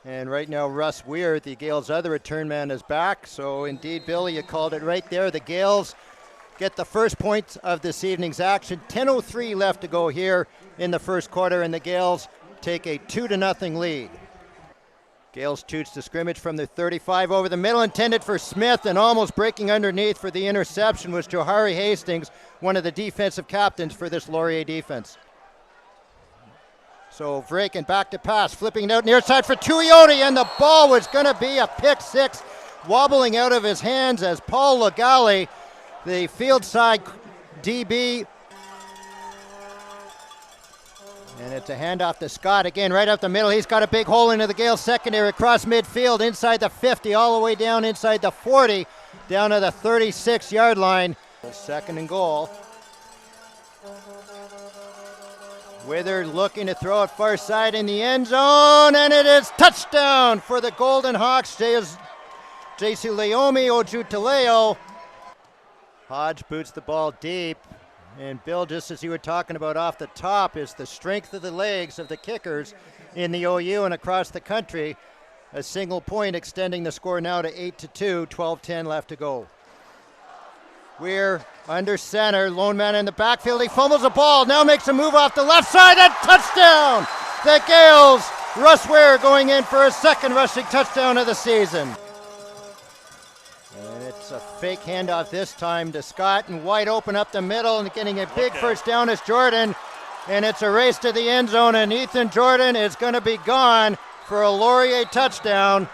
And right now, Russ Weir, the Gaels' other return man, is back. So indeed, Billy, you called it right there. The Gaels get the first point of this evening's action. 10:03 left to go here in the first quarter, and the Gaels take a 2-0 lead. Gaels shoots the scrimmage from the 35 over the middle, intended for Smith, and almost breaking underneath for the interception was Johari Hastings, one of the defensive captains for this Laurier defense. So Vraken back to pass, flipping it out near side for Tuioti, and the ball was going to be a pick six, wobbling out of his hands as Paul Lagali, the field side DB. And it's a handoff to Scott again, right up the middle. He's got a big hole into the Gaels secondary across midfield, inside the 50, all the way down inside the 40, down to the 36-yard line. Second and goal. Wither looking to throw it far side in the end zone, and it is touchdown for the Golden Hawks. JC Leomi Ojutaleo. Hodge boots the ball deep. And Bill, just as you were talking about off the top, is the strength of the legs of the kickers in the OU and across the country. A single point extending the score now to 8-2, 12:10 left to go. We're under center, lone man in the backfield. He fumbles the ball, now makes a move off the left side, and touchdown! The Gaels, Russ Weir going in for his second rushing touchdown of the season. And it's a fake handoff this time to Scott, and wide open up the middle, and getting a big first down is Jordan. And it's a race to the end zone, and Ethan Jordan is going to be gone for a Laurier touchdown.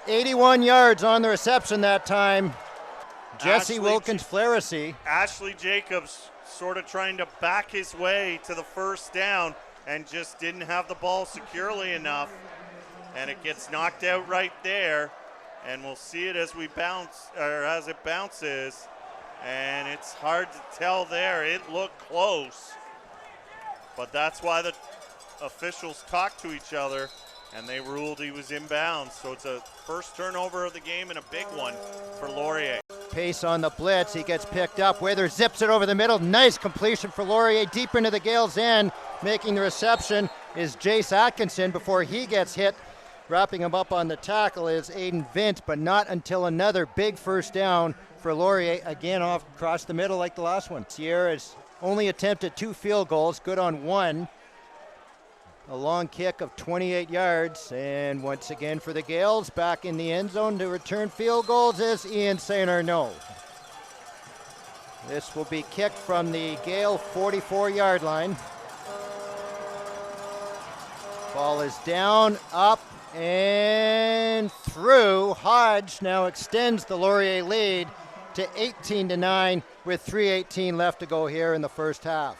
81 yards on the reception that time. Jesse Wilkins-Flaherty. Ashley Jacobs sort of trying to back his way to the first down and just didn't have the ball securely enough. And it gets knocked out right there. And we'll see it as we bounce, or as it bounces. And it's hard to tell there. It looked close. But that's why the officials talked to each other, and they ruled he was inbounds. So it's a first turnover of the game and a big one for Laurier. Pace on the blitz. He gets picked up. Wither zips it over the middle. Nice completion for Laurier deep into the Gaels' end. Making the reception is Jace Atkinson before he gets hit. Wrapping him up on the tackle is Aiden Vince, but not until another big first down for Laurier, again off across the middle like the last one. Sierra has only attempted 2 field goals, good on 1. A long kick of 28 yards, and once again for the Gaels, back in the end zone to return field goals is Ian St. Arnaud. This will be kicked from the Gael 44-yard line. Ball is down, up, and through. Hodge now extends the Laurier lead to 18-9 with 3:18 left to go here in the first half.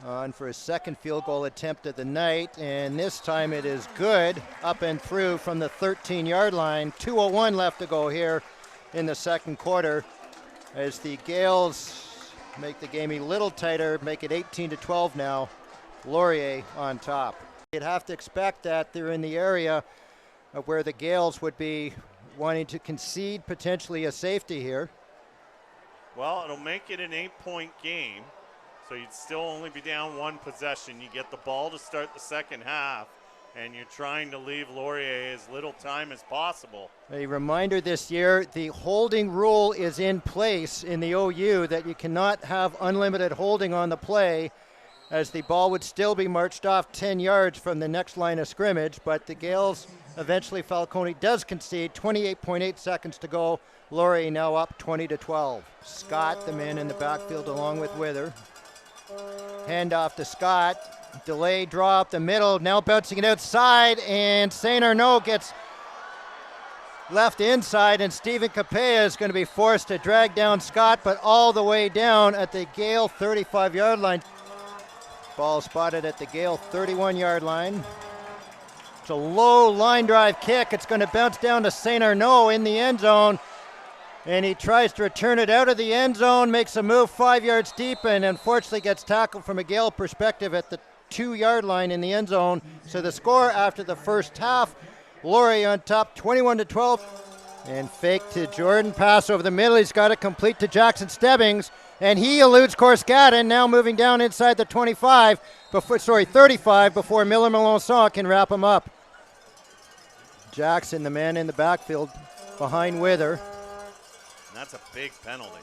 On for his second field goal attempt of the night, and this time it is good, up and through from the 13-yard line. 2:01 left to go here in the second quarter as the Gaels make the game a little tighter, make it 18-12 now. Laurier on top. You'd have to expect that they're in the area of where the Gaels would be wanting to concede potentially a safety here. Well, it'll make it an 8-point game, so you'd still only be down 1 possession. You get the ball to start the second half, and you're trying to leave Laurier as little time as possible. A reminder this year, the holding rule is in place in the OU that you cannot have unlimited holding on the play, as the ball would still be marched off 10 yards from the next line of scrimmage, but the Gaels eventually, Falcone does concede. 28.8 seconds to go. Laurier now up 20-12. Scott, the man in the backfield along with Wither. Handoff to Scott. Delay draw up the middle. Now bouncing it outside, and St. Arnaud gets left inside, and Stephen Capella is going to be forced to drag down Scott, but all the way down at the Gael 35-yard line. Ball spotted at the Gael 31-yard line. It's a low line drive kick. It's going to bounce down to St. Arnaud in the end zone. And he tries to return it out of the end zone, makes a move 5 yards deep, and unfortunately gets tackled from a Gael perspective at the 2-yard line in the end zone. So the score after the first half, Laurier on top 21-12. And fake to Jordan, pass over the middle. He's got it complete to Jackson Stebbings, and he eludes Corscaden, now moving down inside the 25, 35, before Miller Melanson can wrap him up. Jackson, the man in the backfield behind Wither. That's a big penalty.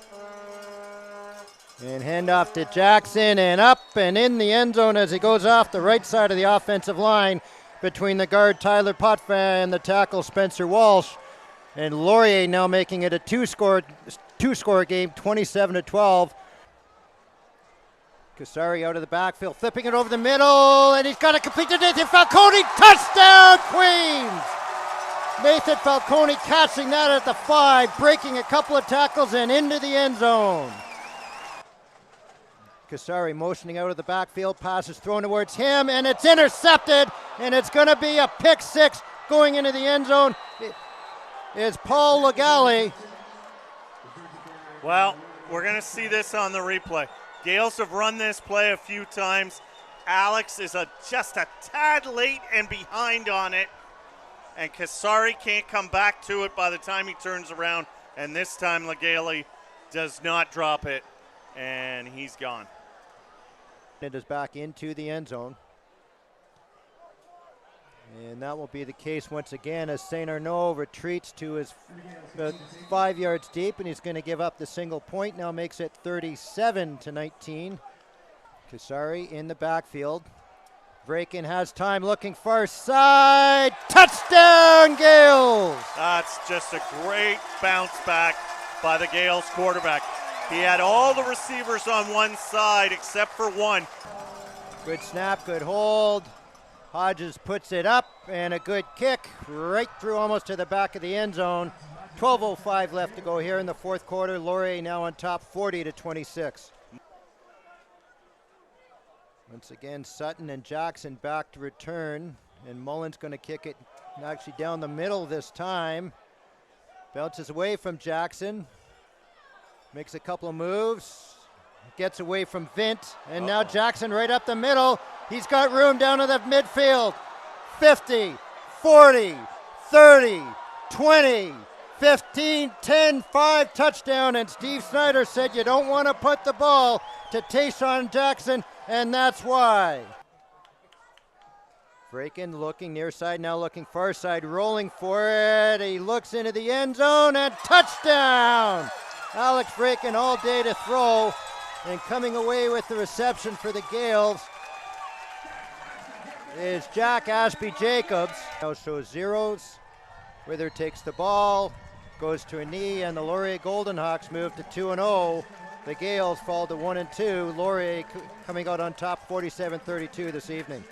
And handoff to Jackson, and up and in the end zone as he goes off the right side of the offensive line between the guard Tyler Potvin and the tackle Spencer Walsh. And Laurier now making it a two-score game, 27-12. Kasari out of the backfield, flipping it over the middle, and he's got it complete to Nathan Falcone. Touchdown, Queens! Nathan Falcone catching that at the 5, breaking a couple of tackles and into the end zone. Kasari motioning out of the backfield, pass is thrown towards him, and it's intercepted, and it's going to be a pick 6 going into the end zone. Is Paul Legale. Well, we're going to see this on the replay. Gaels have run this play a few times. Alex is just a tad late and behind on it. And Kasari can't come back to it by the time he turns around. And this time Legale does not drop it. And he's gone. It is back into the end zone. And that will be the case once again as St. Arnaud retreats to his 5 yards deep, and he's going to give up the single point. Now makes it 37-19. Kasari in the backfield. Vrakin has time, looking far side. Touchdown, Gaels! That's just a great bounce back by the Gaels quarterback. He had all the receivers on one side except for one. Good snap, good hold. Hodges puts it up, and a good kick right through almost to the back of the end zone. 12:05 left to go here in the fourth quarter. Laurier now on top, 40-26. Once again, Sutton and Jackson back to return, and Mullen's going to kick it actually down the middle this time. Bounces away from Jackson. Makes a couple of moves. Gets away from Vint, and now Jackson right up the middle. He's got room down to the midfield. 50, 40, 30, 20, 15, 10, 5, touchdown. And Steve Snyder said you don't want to put the ball to Tayshaun Jackson, and that's why. Vrakin looking near side, now looking far side, rolling for it. He looks into the end zone, and touchdown! Alex Vrakin all day to throw, and coming away with the reception for the Gaels is Jack Ashby-Jacobs. Now shows zeros. Wither takes the ball, goes to a knee, and the Laurier Golden Hawks move to 2-0. The Gaels fall to 1-2. Laurier coming out on top 47-32 this evening.